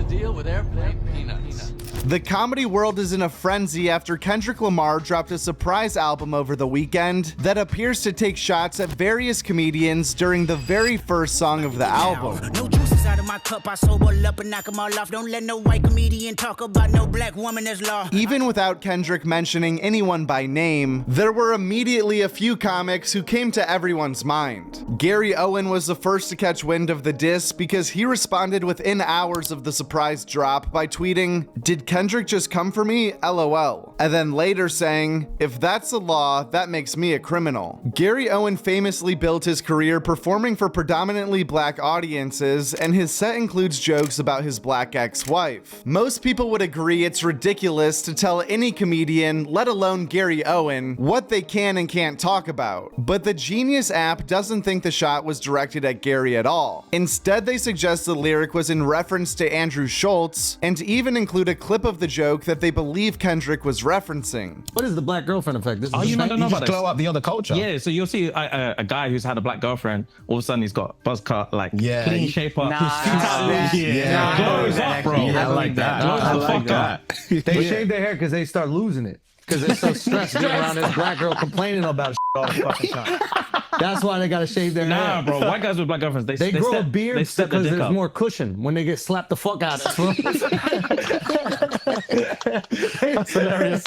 deal with airplane peanuts? The comedy world is in a frenzy after Kendrick Lamar dropped a surprise album over the weekend that appears to take shots at various comedians during the very first song of the album. No juices out of my cup, I sober up and knock them all off. Don't let no white comedian talk about no black woman as law. Even without Kendrick mentioning anyone by name, there were immediately a few comics who came to everyone's mind. Gary Owen was the first to catch wind of the diss because he responded within hours of the surprise drop by tweeting, "Did Kendrick just come for me? LOL." And then later saying, "If that's the law, that makes me a criminal." Gary Owen famously built his career performing for predominantly black audiences, and his set includes jokes about his black ex-wife. Most people would agree it's ridiculous to tell any comedian, let alone Gary Owen, what they can and can't talk about. But the Genius app doesn't think the shot was directed at Gary at all. Instead, they suggest the lyric was in reference to Andrew Schultz, and even include a clip of the joke that they believe Kendrick was referencing. What is the black girlfriend effect? This is You don't know about Glow this. up the other culture. Yeah, so you'll see a guy who's had a black girlfriend, all of a sudden he's got buzz cut, like Yeah. clean shape up. Nah, his feet out. Yeah. Glows up, bro. Yeah, I like that. Glows I the like fuck that. up. They shave their hair because they start losing it. Because they're so stressed being around this black girl complaining about shit all the fucking time. That's why they gotta shave their Nah, hair. bro. White guys with black girlfriends, They grow a beard They step their because dick there's up. more cushion when they get slapped the fuck out of. That's hilarious.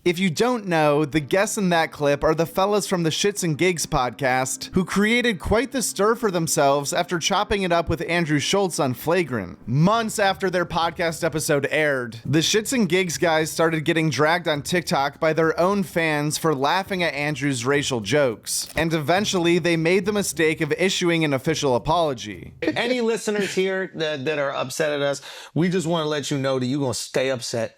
If you don't know, the guests in that clip are the fellas from the Shits and Gigs podcast, who created quite the stir for themselves after chopping it up with Andrew Schultz on Flagrant. Months after their podcast episode aired, the Shits and Gigs guys started getting dragged on TikTok by their own fans for laughing at Andrew's racial jokes. And eventually, they made the mistake of issuing an official apology. Any listeners here that are upset at us, we just want to let you know that you're going to stay upset.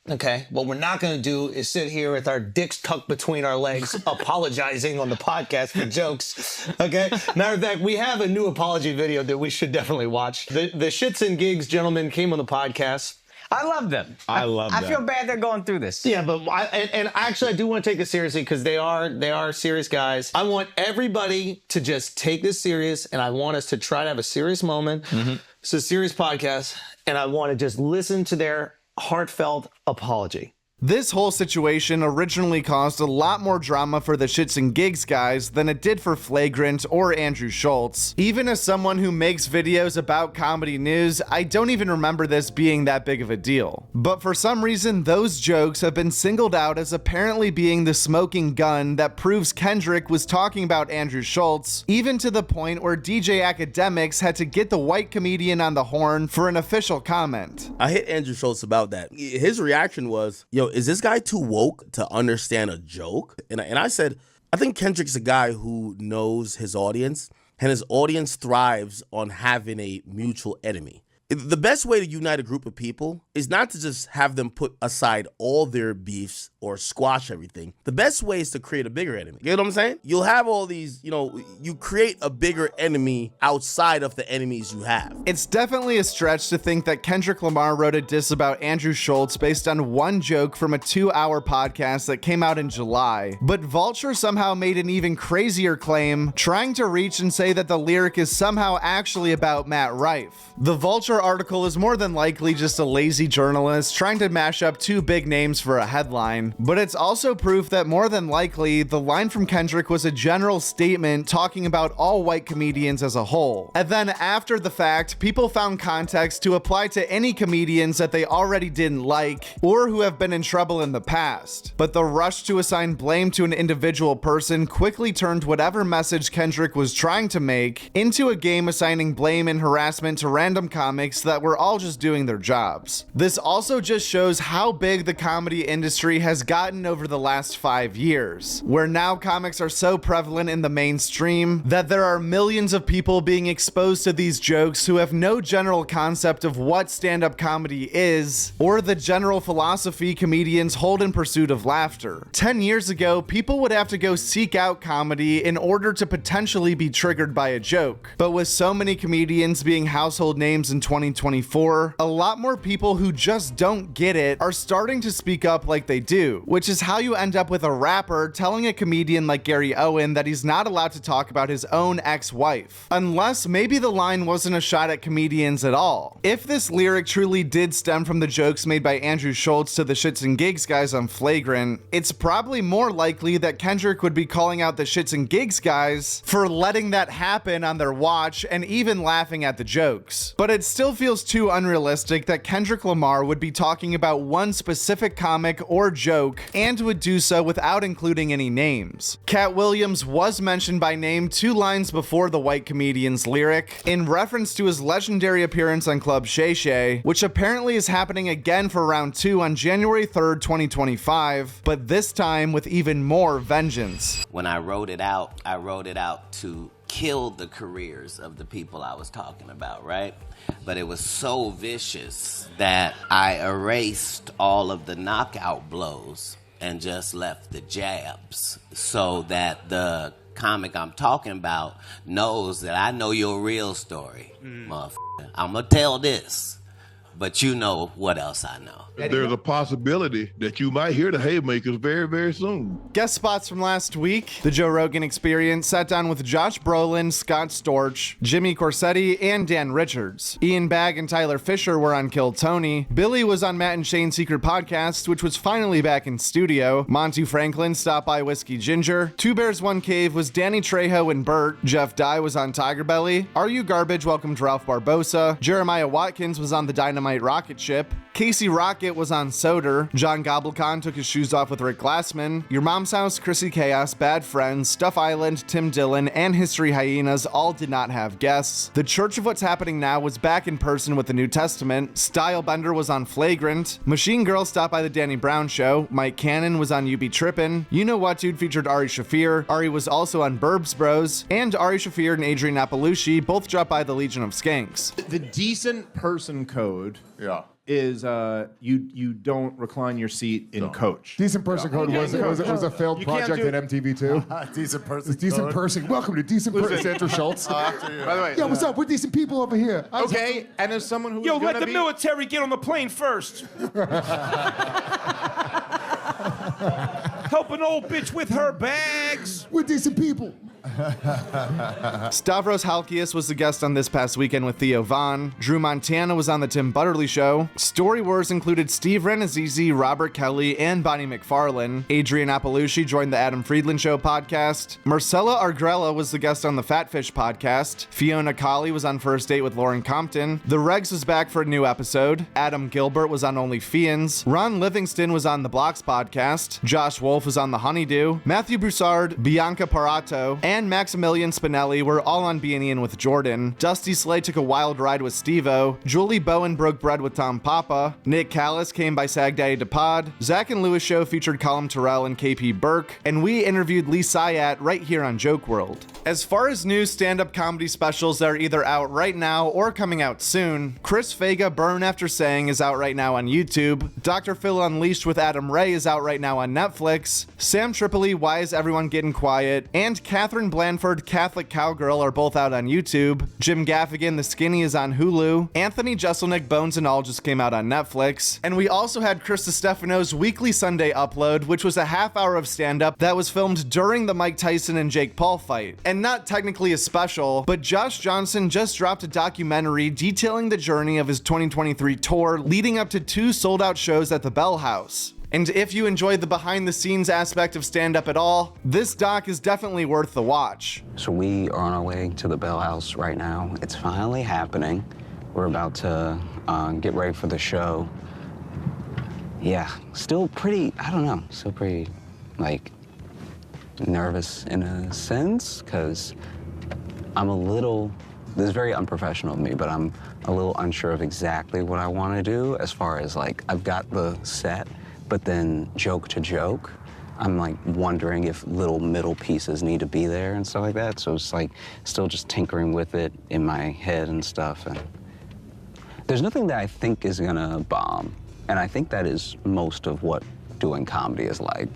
Okay? What we're not going to do is sit here with our dicks tucked between our legs apologizing on the podcast for jokes. Okay? Matter of fact, we have a new apology video that we should definitely watch. The Shits and Gigs gentlemen came on the podcast. I love them. I love I them. feel bad they're going through this. Yeah, but actually I do want to take this seriously because they are serious guys. I want everybody to just take this serious, and I want us to try to have a serious moment. It's a serious podcast, and I want to just listen to their heartfelt apology. This whole situation originally caused a lot more drama for the Shits and Gigs guys than it did for Flagrant or Andrew Schultz. Even as someone who makes videos about comedy news, I don't even remember this being that big of a deal. But for some reason, those jokes have been singled out as apparently being the smoking gun that proves Kendrick was talking about Andrew Schultz, even to the point where DJ Academics had to get the white comedian on the horn for an official comment. I hit Andrew Schultz about that. His reaction was, yo, is this guy too woke to understand a joke? And I said, I think Kendrick's a guy who knows his audience, and his audience thrives on having a mutual enemy. The best way to unite a group of people is not to just have them put aside all their beefs or squash everything. The best way is to create a bigger enemy. You know what I'm saying? You'll have all these, you create a bigger enemy outside of the enemies you have. It's definitely a stretch to think that Kendrick Lamar wrote a diss about Andrew Schultz based on one joke from a 2-hour podcast that came out in July. But Vulture somehow made an even crazier claim, trying to reach and say that the lyric is somehow actually about Matt Rife. The Vulture article is more than likely just a lazy journalist trying to mash up two big names for a headline, but it's also proof that more than likely the line from Kendrick was a general statement talking about all white comedians as a whole. And then after the fact, people found context to apply to any comedians that they already didn't like or who have been in trouble in the past. But the rush to assign blame to an individual person quickly turned whatever message Kendrick was trying to make into a game assigning blame and harassment to random comics that were all just doing their jobs. This also just shows how big the comedy industry has gotten over the last 5 years, where now comics are so prevalent in the mainstream that there are millions of people being exposed to these jokes who have no general concept of what stand-up comedy is or the general philosophy comedians hold in pursuit of laughter. 10 years ago, people would have to go seek out comedy in order to potentially be triggered by a joke, but with so many comedians being household names in 2024, a lot more people who just don't get it are starting to speak up like they do, which is how you end up with a rapper telling a comedian like Gary Owen that he's not allowed to talk about his own ex-wife. Unless maybe the line wasn't a shot at comedians at all. If this lyric truly did stem from the jokes made by Andrew Schultz to the Shits and Gigs guys on Flagrant, it's probably more likely that Kendrick would be calling out the Shits and Gigs guys for letting that happen on their watch and even laughing at the jokes. But it still feels too unrealistic that Kendrick Lamar would be talking about one specific comic or joke and would do so without including any names. Cat Williams was mentioned by name 2 lines before the white comedian's lyric in reference to his legendary appearance on Club Shay Shay, which apparently is happening again for round 2 on January 3rd, 2025, but this time with even more vengeance. When I wrote it out to kill the careers of the people I was talking about, right? But it was so vicious that I erased all of the knockout blows and just left the jabs so that the comic I'm talking about knows that I know your real story, motherfucker. I'm gonna tell this, but you know what else I know. There's a possibility that you might hear the haymakers very, very soon. Guest spots from last week. The Joe Rogan Experience sat down with Josh Brolin, Scott Storch, Jimmy Corsetti, and Dan Richards. Ian Bagg and Tyler Fisher were on Kill Tony. Billy was on Matt and Shane's Secret Podcast, which was finally back in studio. Monty Franklin stopped by Whiskey Ginger. Two Bears, One Cave was Danny Trejo and Bert. Jeff Dye was on Tiger Belly. Are You Garbage welcomed Ralph Barbosa. Jeremiah Watkins was on the Dynamite Rocket Ship. Casey Rocket was on Soder. John Gobblecon took his shoes off with Rick Glassman. Your Mom's House, Chrissy Chaos, Bad Friends, Stuff Island, Tim Dillon, and History Hyenas all did not have guests. The Church of What's Happening Now was back in person with the New Testament. Stylebender was on Flagrant. Machine Girl stopped by the Danny Brown Show. Mike Cannon was on You Be Trippin'. You Know What Dude featured Ari Shaffir. Ari was also on Burbs Bros. And Ari Shaffir and Adrian Appalucci both dropped by the Legion of Skanks. The decent person code is you don't recline your seat in coach. Decent person code was a failed project at MTV too. Decent person. Decent person. Welcome to Decent Person. Andrew Schultz. By the way, yeah, what's up? We're decent people over here. Okay, and as someone who let the military get on the plane first. Help an old bitch with her bags. We're decent people. Stavros Halkias was the guest on This Past Weekend with Theo Von. Drew Montana was on The Tim Butterly Show. Story Wars included Steve Renazizi, Robert Kelly, and Bonnie McFarlane. Adrian Appalucci joined the Adam Friedland Show podcast. Marcella Argrella was the guest on the Fatfish podcast. Fiona Colley was on First Date with Lauren Compton. The Regs was back for a new episode. Adam Gilbert was on Only Fiends. Ron Livingston was on the Blocks podcast. Josh Wolf was on The Honeydew. Matthew Broussard, Bianca Parato, and Maximilian Spinelli were all on Being with Jordan. Dusty Slay took a wild ride with Steve-O. Julie Bowen broke bread with Tom Papa. Nick Callis came by Sag Daddy DePod. Zach and Lewis Show featured Colin Terrell and KP Burke. And we interviewed Lee Syatt right here on Joke World. As far as new stand-up comedy specials that are either out right now or coming out soon, Chris Vega Burn After Saying is out right now on YouTube. Dr. Phil Unleashed with Adam Ray is out right now on Netflix. Sam Tripoli, Why Is Everyone Getting Quiet? And Catherine Blanford, Catholic Cowgirl are both out on YouTube. Jim Gaffigan, The Skinny is on Hulu. Anthony Jeselnik, Bones and All just came out on Netflix. And we also had Chris Stefano's weekly Sunday upload, which was a half hour of stand-up that was filmed during the Mike Tyson and Jake Paul fight. And not technically a special, but Josh Johnson just dropped a documentary detailing the journey of his 2023 tour leading up to 2 sold-out shows at the Bell House. And if you enjoyed the behind-the-scenes aspect of stand-up at all, this doc is definitely worth the watch. So we are on our way to the Bell House right now. It's finally happening. We're about to get ready for the show. Yeah, still pretty, I don't know, still pretty, like, nervous in a sense, because I'm a little, this is very unprofessional of me, but I'm a little unsure of exactly what I want to do as far as, like, I've got the set, but then joke to joke, I'm like wondering if little middle pieces need to be there and stuff like that. So it's like still just tinkering with it in my head and stuff. And there's nothing that I think is gonna bomb. And I think that is most of what doing comedy is like.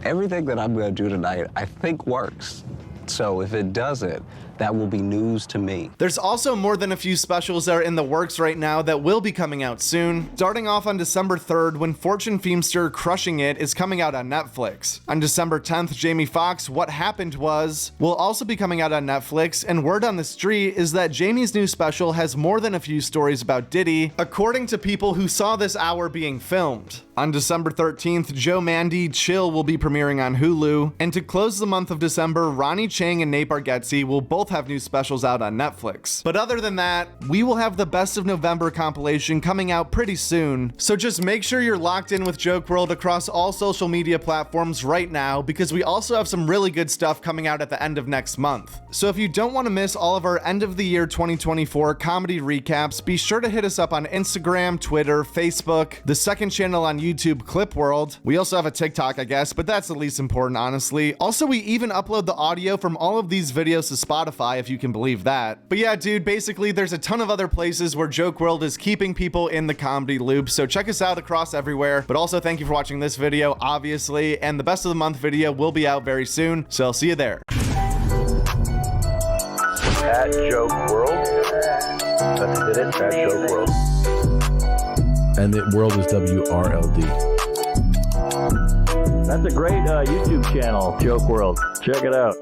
Everything that I'm gonna do tonight, I think works. So if it doesn't, that will be news to me. There's also more than a few specials that are in the works right now that will be coming out soon. Starting off on December 3rd, when Fortune Feimster Crushing It is coming out on Netflix. On December 10th, Jamie Foxx What Happened Was will also be coming out on Netflix, and word on the street is that Jamie's new special has more than a few stories about Diddy, according to people who saw this hour being filmed. On December 13th, Joe Mandy Chill will be premiering on Hulu, and to close the month of December, Ronnie Chang and Nate Bargatze will both have new specials out on Netflix. But other than that, we will have the Best of November compilation coming out pretty soon, so just make sure you're locked in with Joke World across all social media platforms right now, because we also have some really good stuff coming out at the end of next month. So if you don't want to miss all of our end of the year 2024 comedy recaps, be sure to hit us up on Instagram, Twitter, Facebook, the second channel on YouTube, Clip World. We also have a TikTok, I guess, but that's the least important, honestly. Also, we even upload the audio from all of these videos to Spotify, if you can believe that. But yeah, dude, basically, there's a ton of other places where Joke World is keeping people in the comedy loop, so check us out across everywhere. But also, thank you for watching this video, obviously, and the Best of the Month video will be out very soon, so I'll see you there. At Joke World. That's it, at Joke World. And the world is WRLD. That's a great YouTube channel, Joke World. Check it out.